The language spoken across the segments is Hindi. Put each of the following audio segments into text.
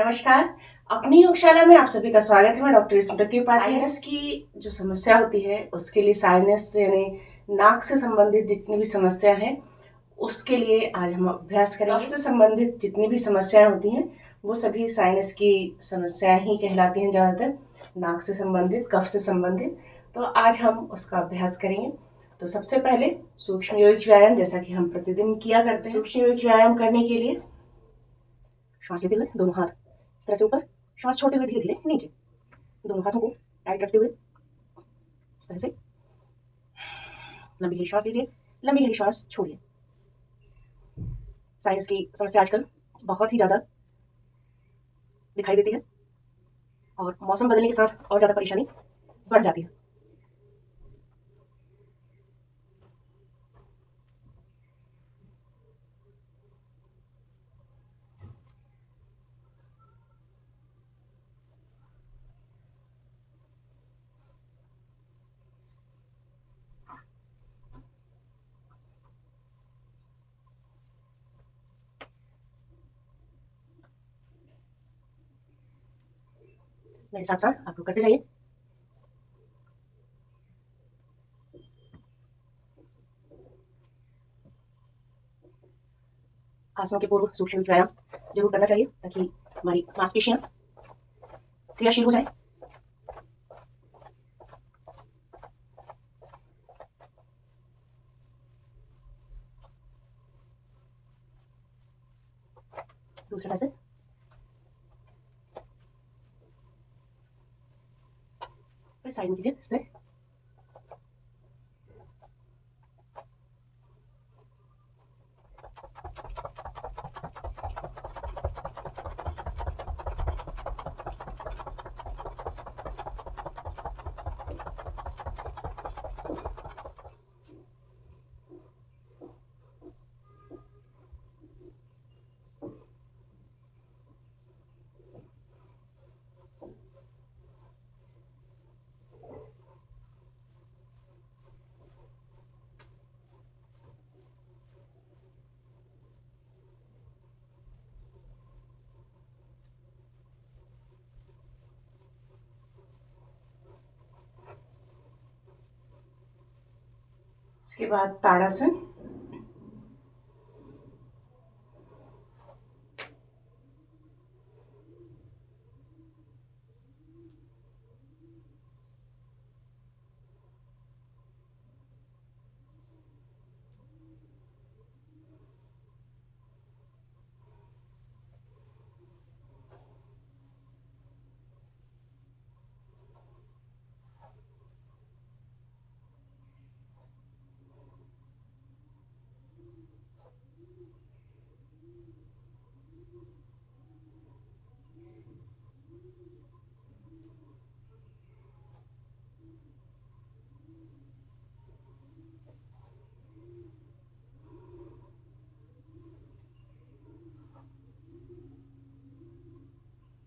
नमस्कार। अपनी योगशाला में आप सभी का स्वागत है। मैं डॉक्टर स्मृति पाटिल। साइनस की जो समस्या होती है उसके लिए साइनस यानी नाक से संबंधित जितनी भी समस्या है उसके लिए आज हम अभ्यास करेंगे। कफ से संबंधित जितनी भी समस्याएं होती हैं वो सभी साइनस की समस्याएं ही कहलाती हैं ज़्यादातर, नाक से संबंधित, कफ से संबंधित। तो आज हम उसका अभ्यास करेंगे। तो सबसे पहले सूक्ष्म योगिक व्यायाम, जैसा कि हम प्रतिदिन किया करते हैं। सूक्ष्म योगिक व्यायाम करने के लिए श्वास लेते हुए दोनों हाथ इस तरह से ऊपर, श्वास छोड़ते हुए धीरे धीरे नीचे, दोनों हाथों को टाइट रखते हुए इस तरह से लंबी गहरी श्वास लीजिए, लंबी गहरी श्वास छोड़िए। साइनस की समस्या आजकल बहुत ही ज़्यादा दिखाई देती है और मौसम बदलने के साथ और ज़्यादा परेशानी बढ़ जाती है। मेरे साथ साथ आप लोग करते जाइए। आसनों के पूर्व सूक्ष्म व्यायाम जरूर करना चाहिए ताकि हमारी मांसपेशियां क्रियाशील हो जाए। दूसरे तरफ से साइड में कीजिए इस तरह। इसके बाद ताड़ासन।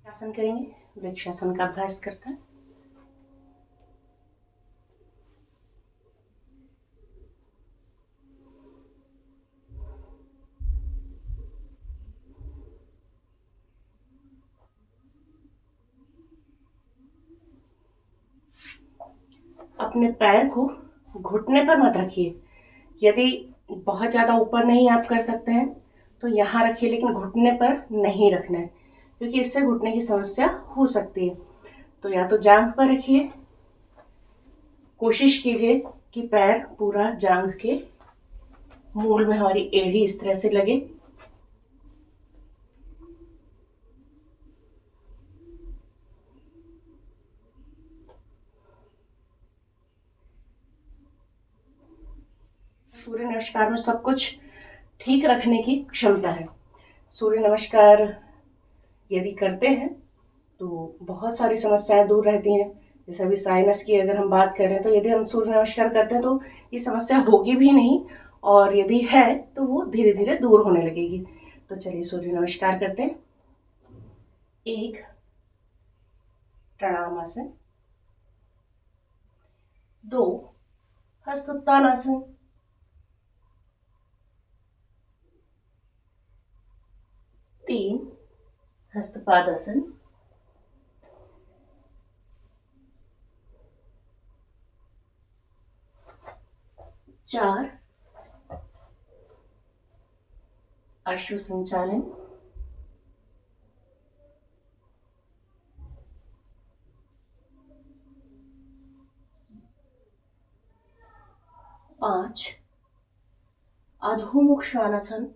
आसन करेंगे, वृक्षासन का अभ्यास करते हैं। अपने पैर को घुटने पर मत रखिए। यदि बहुत ज़्यादा ऊपर नहीं आप कर सकते हैं तो यहाँ रखिए, लेकिन घुटने पर नहीं रखना है क्योंकि इससे घुटने की समस्या हो सकती है। तो या तो जांघ पर रखिए, कोशिश कीजिए कि पैर पूरा जांघ के मूल में हमारी एड़ी इस तरह से लगे। सूर्य नमस्कार में सब कुछ ठीक रखने की क्षमता है। सूर्य नमस्कार यदि करते हैं तो बहुत सारी समस्याएं दूर रहती हैं। जैसे अभी साइनस की अगर हम बात करें तो यदि हम सूर्य नमस्कार करते हैं तो ये समस्या होगी भी नहीं, और यदि है तो वो धीरे धीरे दूर होने लगेगी। तो चलिए सूर्य नमस्कार करते हैं। एक प्रणाम आसन, 2 हस्त उत्तानासन, 3 हस्तपादासन। 4 अश्व संचालन। 5 अधोमुख श्वानासन।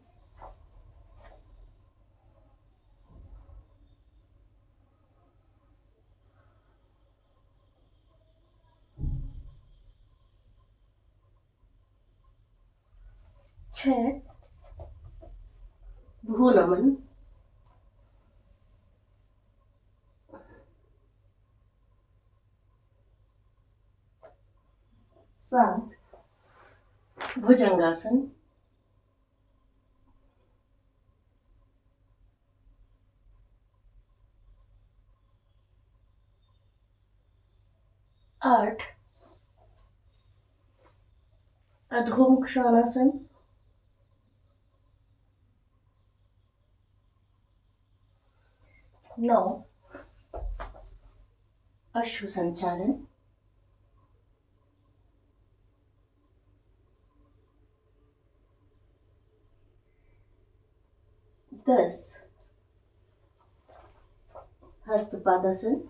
6 भूनमन। 7 भुजंगासन। 8 अधोमुख श्वानासन। 9 अश्व संचालन। 10 हस्तपादासन।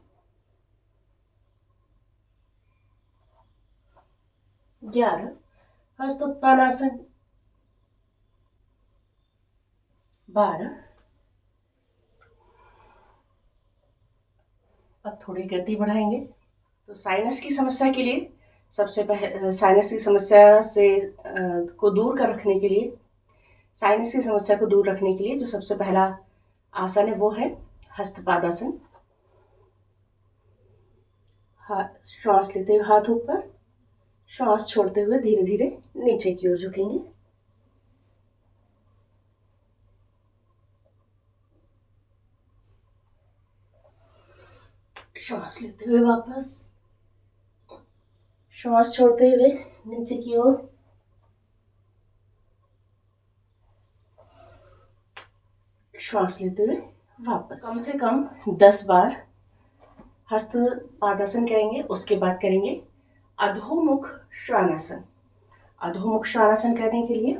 11 हस्तोत्तानासन। 12 अब थोड़ी गति बढ़ाएंगे। तो साइनस की समस्या के लिए सबसे पहले साइनस की समस्या से को दूर कर रखने के लिए साइनस की समस्या को दूर रखने के लिए जो सबसे पहला आसन है वो है हस्तपादासन। श्वास लेते हुए हाथ ऊपर, श्वास छोड़ते हुए धीरे धीरे नीचे की ओर झुकेंगे। श्वास लेते हुए वापस, श्वास छोड़ते हुए नीचे की ओर। श्वास लेते हुए वापस। कम से कम 10 बार हस्त पादासन करेंगे। उसके बाद करेंगे अधोमुख श्वानासन। अधोमुख श्वानासन करने के लिए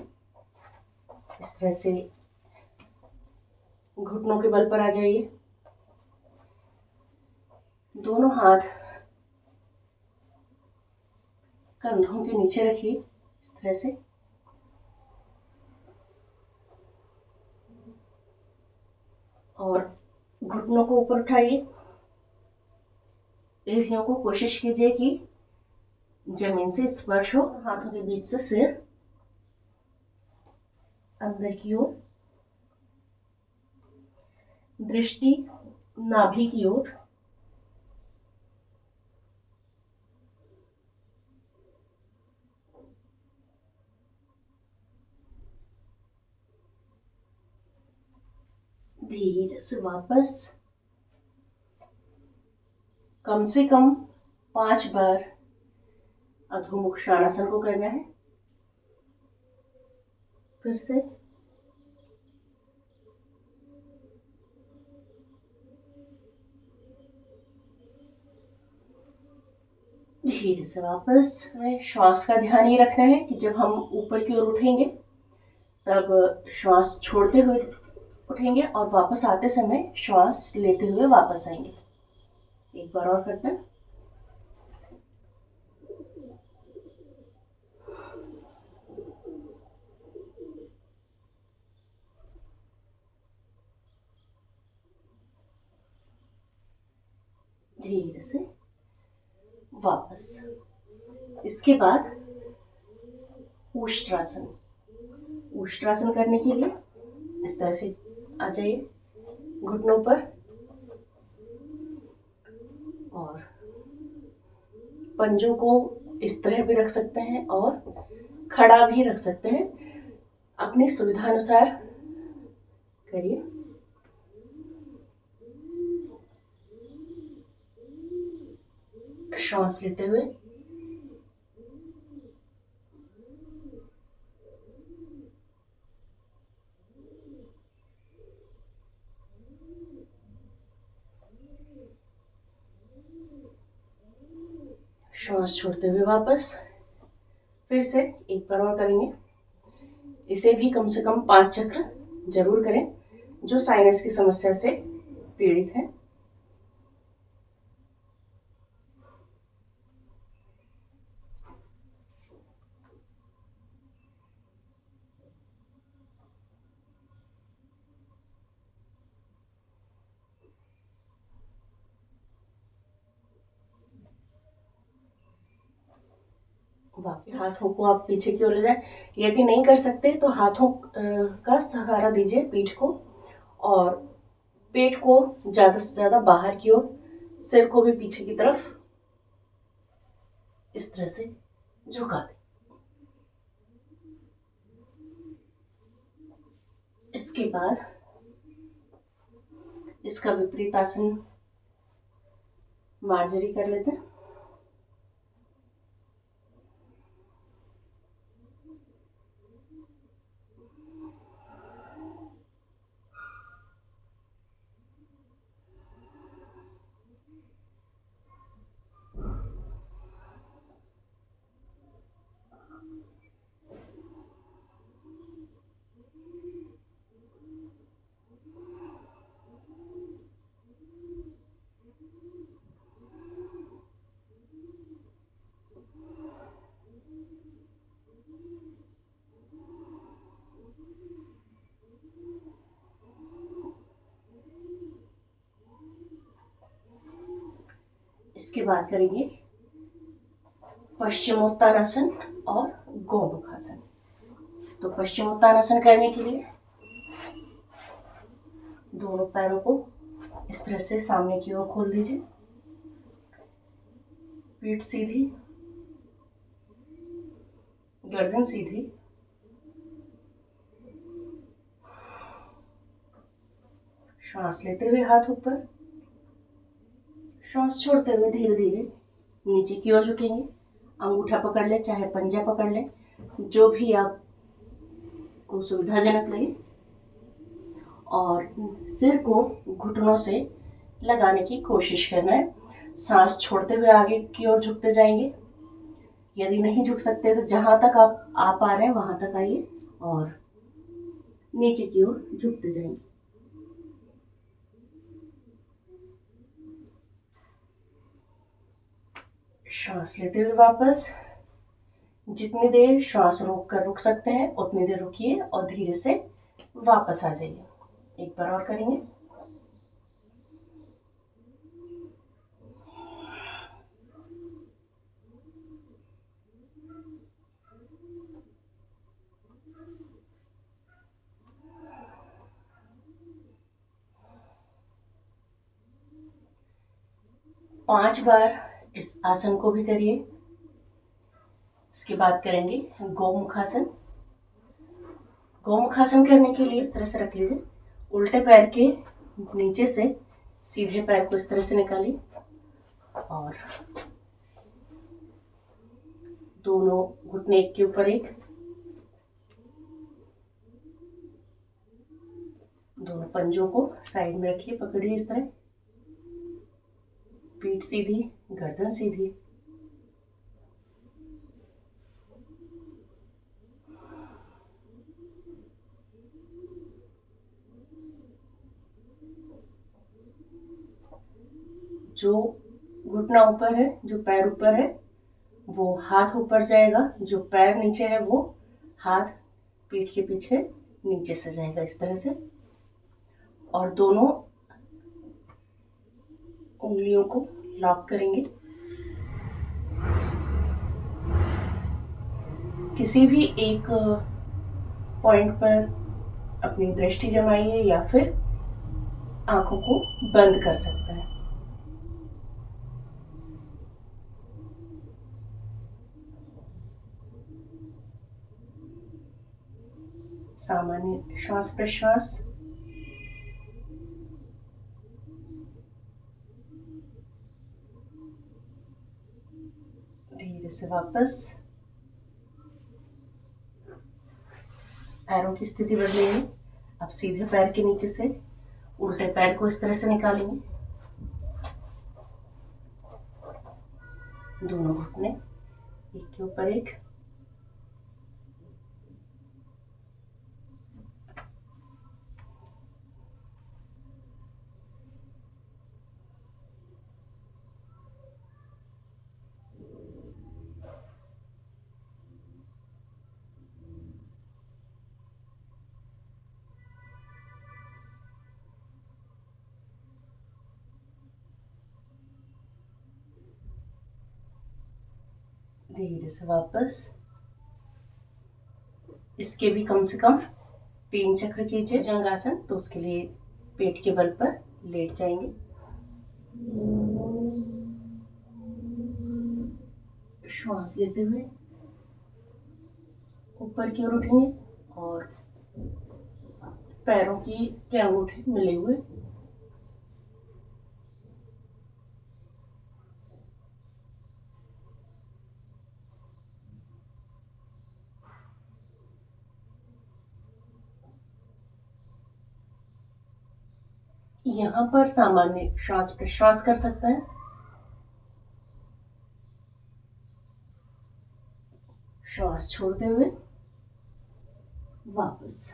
इस तरह से घुटनों के बल पर आ जाइए। दोनों हाथ कंधों के नीचे रखिए इस तरह से। और घुटनों को ऊपर उठाइए। एड़ियों को कोशिश कीजिए कि जमीन से स्पर्श हो। हाथों के बीच से सिर अंदर की ओर, दृष्टि नाभि की ओर। धीरे से वापस। कम से कम 5 बार अधोमुख श्वानासन को करना है। फिर से धीरे से वापस। हमें श्वास का ध्यान ये रखना है कि जब हम ऊपर की ओर उठेंगे तब श्वास छोड़ते हुए उठेंगे और वापस आते समय श्वास लेते हुए वापस आएंगे। एक बार और करते हैं। धीरे से वापस। इसके बाद उष्ट्रासन। उष्ट्रासन करने के लिए इस तरह से आ जाइए घुटनों पर और पंजों को इस तरह भी रख सकते हैं और खड़ा भी रख सकते हैं। अपनी सुविधा अनुसार करिए। श्वास लेते हुए श्वास छोड़ते हुए वापस फिर से एक बार और करेंगे। इसे भी कम से कम 5 चक्र जरूर करें जो साइनस की समस्या से पीड़ित हैं। हाथों को आप पीछे की ओर ले जाए। यदि नहीं कर सकते तो हाथों का सहारा दीजिए पीठ को, और पेट को ज्यादा से ज्यादा बाहर की ओर, सिर को भी पीछे की तरफ इस तरह से झुका दें। इसके बाद इसका विपरीत आसन मार्जरी कर लेते हैं। इसके बाद करेंगे पश्चिमोत्तानासन और गौमुखासन। तो पश्चिमोत्तानासन करने के लिए दोनों पैरों को इस तरह से सामने की ओर खोल दीजिए, पीठ सीधी, गर्दन सीधी, श्वास लेते हुए हाथ ऊपर, श्वास छोड़ते हुए धीरे धीरे नीचे की ओर झुकेंगे। अंगूठा पकड़ ले चाहे पंजा पकड़ ले, जो भी आपको सुविधाजनक लगे, और सिर को घुटनों से लगाने की कोशिश करना है। सांस छोड़ते हुए आगे की ओर झुकते जाएंगे। यदि नहीं झुक सकते तो जहां तक आप आ पा रहे हैं वहां तक आइए और नीचे की ओर झुकते जाएंगे। श्वास लेते हुए वापस, जितनी देर श्वास रोक कर रुक सकते हैं उतनी देर रुकिए और धीरे से वापस आ जाइए। एक बार और करेंगे। पांच बार इस आसन को भी करिए। इसके बाद करेंगे गौमुखासन। गौमुखासन करने के लिए इस तरह से रख लीजिए, उल्टे पैर के नीचे से सीधे पैर को इस तरह से निकालिए और दोनों घुटने एक के ऊपर एक, दोनों पंजों को साइड में रखिए, पकड़िए इस तरह, पीठ सीधी, गर्दन सीधी, जो घुटना ऊपर है, जो पैर ऊपर है वो हाथ ऊपर जाएगा, जो पैर नीचे है वो हाथ पीठ के पीछे नीचे से जाएगा इस तरह से, और दोनों उंगलियों को लॉक करेंगे। किसी भी एक पॉइंट पर अपनी दृष्टि जमाइए या फिर आंखों को बंद कर सकते हैं। सामान्य श्वास प्रश्वास, धीरे से वापस, पैरों की स्थिति बदलेंगे। अब सीधे पैर के नीचे से उल्टे पैर को इस तरह से निकालेंगे, दोनों घुटने एक के ऊपर एक। धीरे से वापस। इसके भी कम से कम 3 चक्र कीजिए भुजंगासन। तो उसके लिए पेट के बल पर लेट जाएंगे। श्वास लेते हुए ऊपर की ओर उठेंगे और पैरों की के अंगूठे मिले हुए। यहाँ पर सामान्य श्वास प्रश्वास कर सकते हैं। श्वास छोड़ते हुए वापस।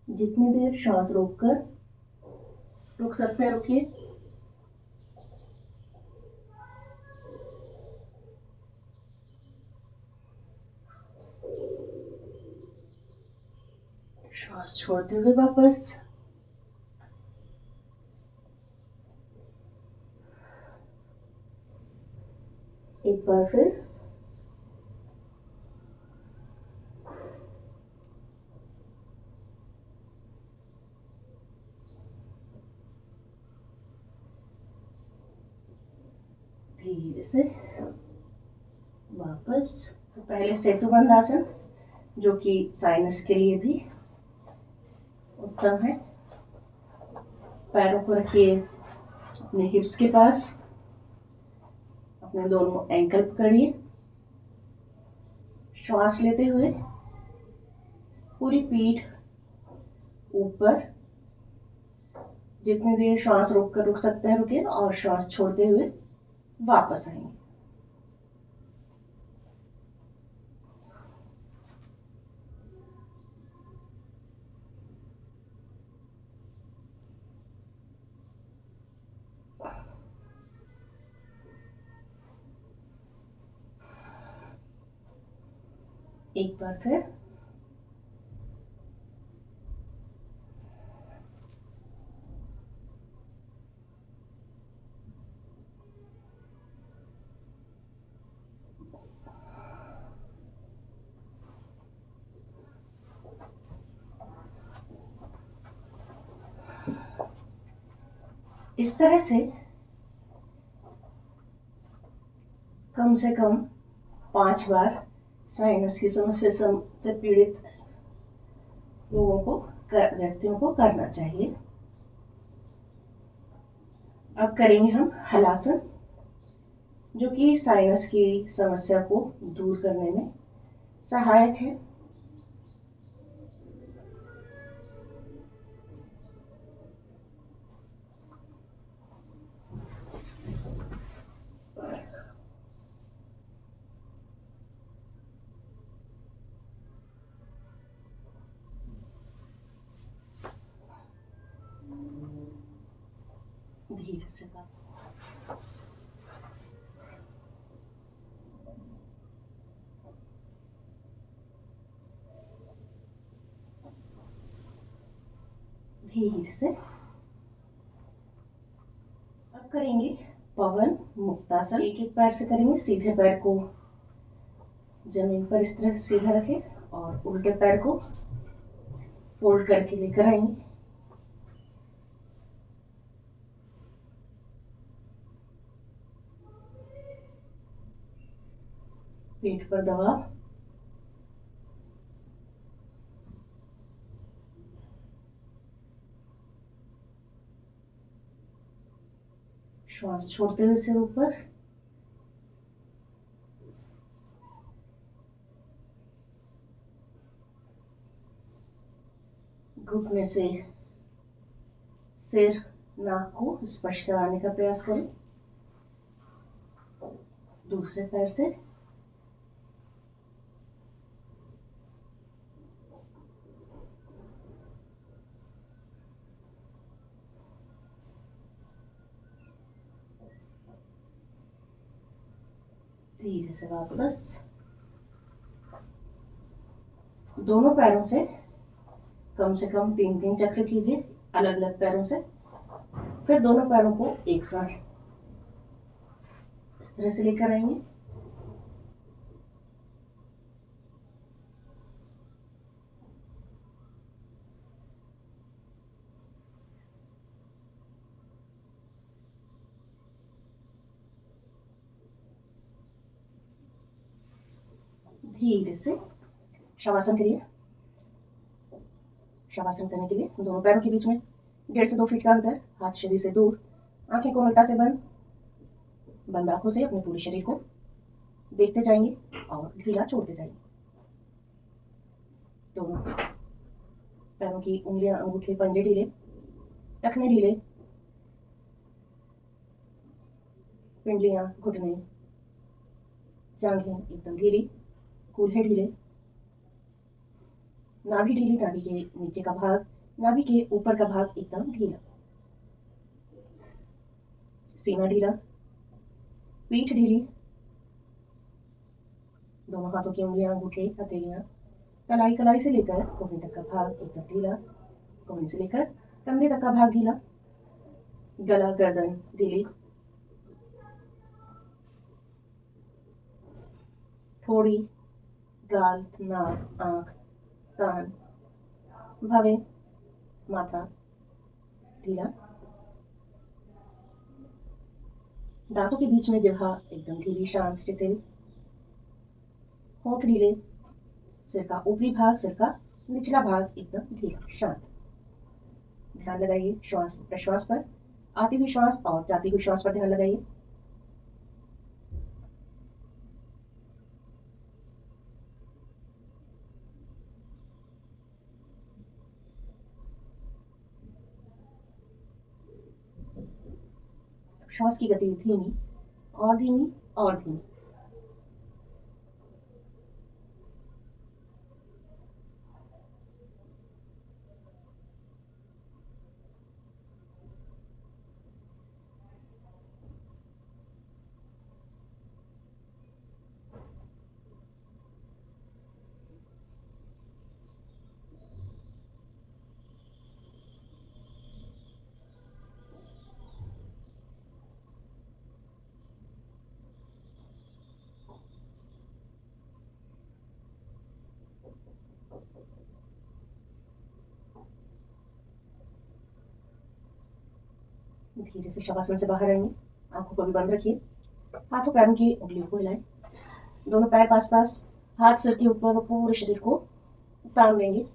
जितनी देर श्वास रुक सकते हैं रुकिए। श्वास छोड़ते हुए वापस। एक बार फिर। धीरे से वापस। तो पहले सेतुबंध आसन, जो कि साइनस के लिए भी उत्तम है। पैरों को रखिए अपने हिप्स के पास। अपने दोनों एंकल पकड़िए। श्वास लेते हुए पूरी पीठ ऊपर। जितनी देर श्वास रुक सकते हैं रुके, और श्वास छोड़ते हुए वापस आएंगे। एक बार फिर। इस तरह से कम से कम 5 बार साइनस की समस्या से पीड़ित व्यक्तियों को करना चाहिए। अब करेंगे हम हलासन, जो कि साइनस की समस्या को दूर करने में सहायक है। धीरे से धीरे से। अब करेंगे पवन मुक्तासन। एक एक पैर से करेंगे। सीधे पैर को जमीन पर इस तरह से सीधा रखें और उल्टे पैर को फोल्ड करके लेकर आएंगे। पेट पर दबाव। श्वास छोड़ते हुए सिर ऊपर। घुटने से सिर नाक को स्पर्श कराने का प्रयास करें। दूसरे पैर से धीरे से वापस दोनों पैरों से कम से कम 3-3 चक्र कीजिए अलग अलग पैरों से। फिर दोनों पैरों को एक साथ इस तरह से लेकर आएंगे। धीरे से शवासन करिए। शवासन करने के लिए दोनों पैरों के बीच में 1.5 से 2 फीट का अंतर, हाथ शरीर से दूर, आंखें कोमलता से बंद। बंद आंखों से अपने पूरे शरीर को देखते जाएंगे और ढीला छोड़ते जाएंगे। दोनों पैरों की उंगलियां, अंगूठे, पंजे ढीले, टखने ढीले, पिंडलियां, घुटने, जांघें एकदम ढीली, कूल्हे ढीले, नाभि ढीली, नाभि के नीचे का भाग, नाभि के ऊपर का भाग एकदम ढीला, सीना ढीला, पीठ ढीली, दोनों हाथों की उंगलियां, अंगूठे, हथेलियां, कलाई, कलाई से लेकर कोहनी तक का भाग एकदम ढीला, कोहनी से लेकर कंधे तक का भाग ढीला, गला, गर्दन ढीली, ठोड़ी, गाल, नाक, आंख, कान, भवें, माथा ढीला, दांतों के बीच में जिह्वा एकदम ढीली, शांत, शिथिल, होंठ ढीले, सिर का ऊपरी भाग, सिर का निचला भाग एकदम ढीला, शांत। ध्यान लगाइए श्वास प्रश्वास पर, आती हुई श्वास और जाती हुई श्वास पर ध्यान लगाइए। श्वास की गति धीमी और धीमी और धीमी। धीरे से शवासन से बाहर आएंगे, आंखों को भी बंद रखिए, हाथों पैरों की उंगलियों को हिलाएं, दोनों पैर पास पास, हाथ सिर के ऊपर, पूरे शरीर को तान देंगे।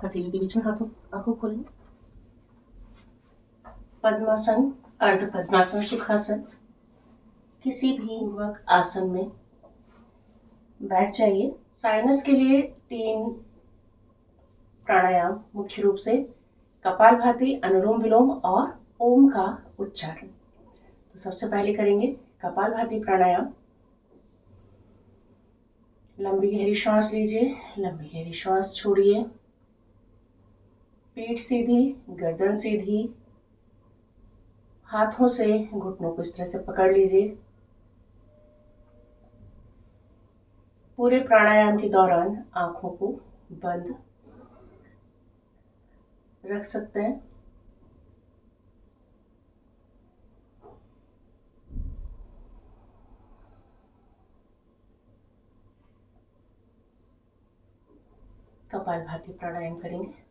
हथेलियों के बीच में हाथों, आंखों खोलेंगे। पद्मासन, अर्ध पद्मासन, सुखासन, किसी भी पूर्वक आसन में बैठ जाइए। साइनस के लिए 3 प्राणायाम मुख्य रूप से कपालभाति, अनुलोम विलोम और ओम का उच्चारण। तो सबसे पहले करेंगे कपालभाति प्राणायाम। लंबी गहरी श्वास लीजिए, लंबी गहरी श्वास छोड़िए, पीठ सीधी, गर्दन सीधी, हाथों से घुटनों को इस तरह से पकड़ लीजिए। पूरे प्राणायाम के दौरान आंखों को बंद रख सकते हैं। कपालभाति प्राणायाम करेंगे।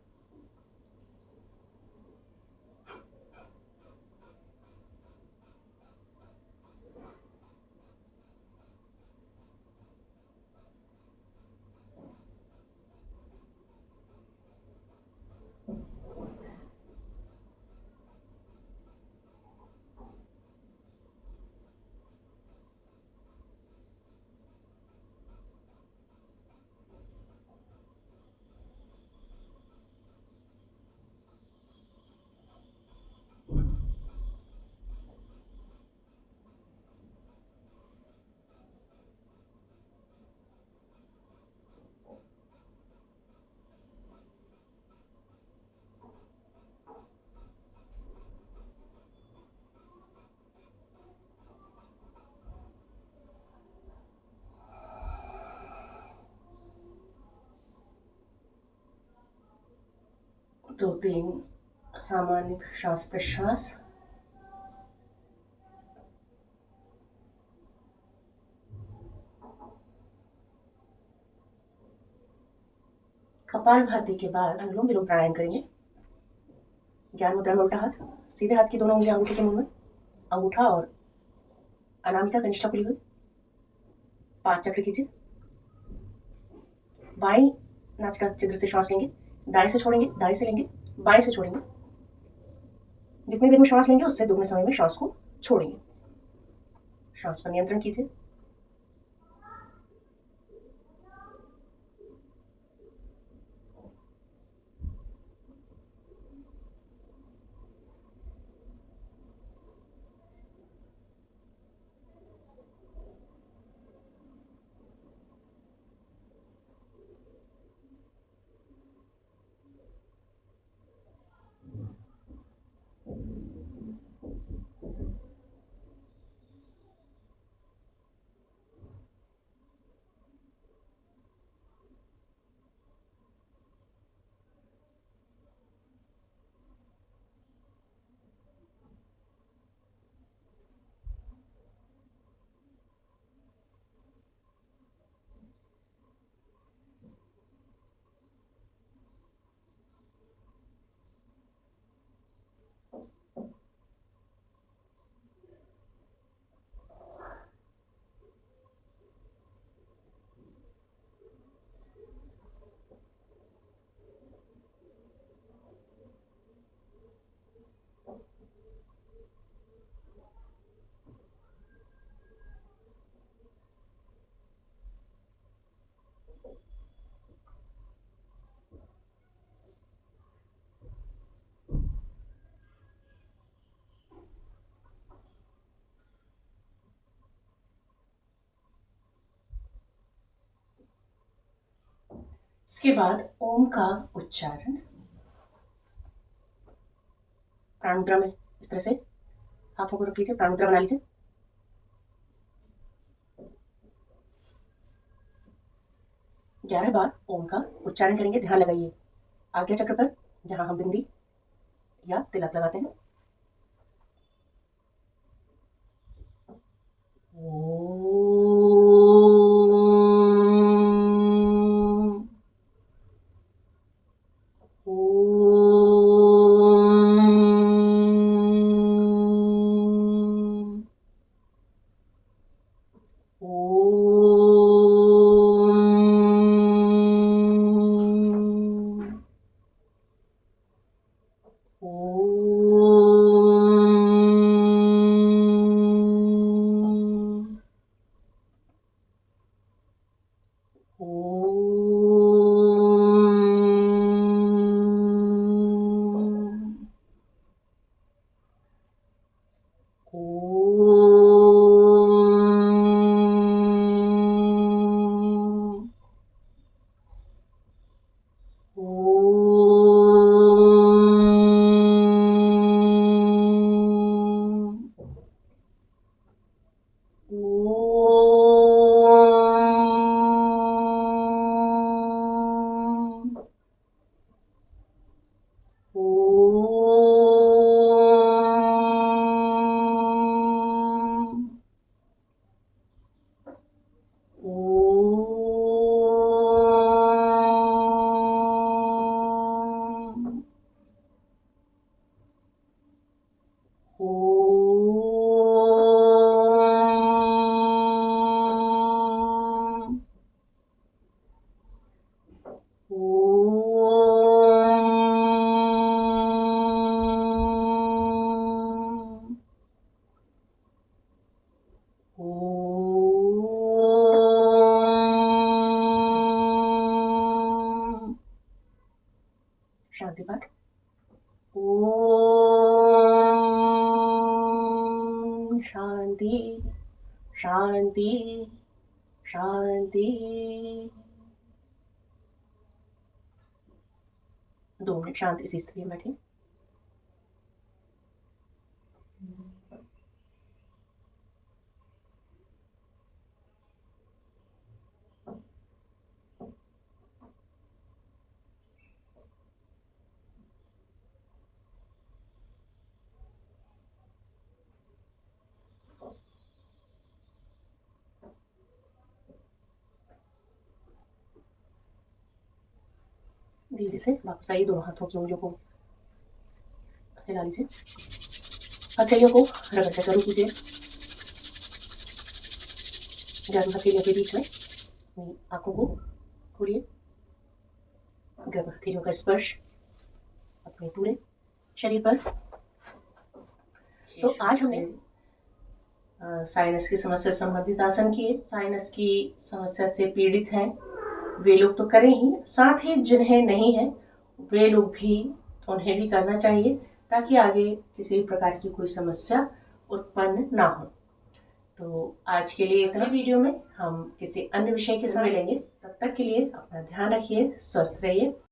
दो तीन सामान्य श्वास प्रश्वास। कपालभाति के बाद अनुलोम विलोम प्राणायाम करेंगे। ज्ञान मुद्रा में उल्टा हाथ, सीधे हाथ की दोनों उंगलियां अंगूठे के मुंह में, अंगूठा और अनामिका कनिष्ठा खुली हुई। 5 चक्र कीजिए। बाएं नासिका छिद्र से श्वास लेंगे, दाएं से छोड़ेंगे, दाएं से लेंगे, बाएं से छोड़ेंगे। जितनी देर में श्वास लेंगे उससे दुगने समय में श्वास को छोड़ेंगे। श्वास पर नियंत्रण कीजिए। इसके बाद ओम का उच्चारण प्राण मुद्रा में इस तरह से हाथों को रख लीजिए, प्राण मुद्रा बना लीजिए। 11 बार ओम का उच्चारण करेंगे। ध्यान लगाइए आज्ञा चक्र पर, जहां हम बिंदी या तिलक लगाते हैं। शांति पाठ। ओम शांति शांति शांति। 2 मिनट शांति इसी स्थिति में बैठिए। धीरे से वापस आइए, दोनों हाथों की उंगलियों को हिला लीजिए, हथेलियों को रगड़ कर शुरू कीजिए। गर्म हथेलियों के बीच में अपनी आंखों को खोलिए, गर्म हथेलियों का स्पर्श अपने पूरे शरीर पर। तो आज हमने साइनस की समस्या से संबंधित आसन किए। साइनस की समस्या से पीड़ित हैं वे लोग तो करें ही, साथ ही जिन्हें नहीं है वे लोग भी, उन्हें भी करना चाहिए, ताकि आगे किसी भी प्रकार की कोई समस्या उत्पन्न ना हो। तो आज के लिए इतना। वीडियो में हम किसी अन्य विषय के साथ मिलेंगे, तब तक के लिए अपना ध्यान रखिए, स्वस्थ रहिए।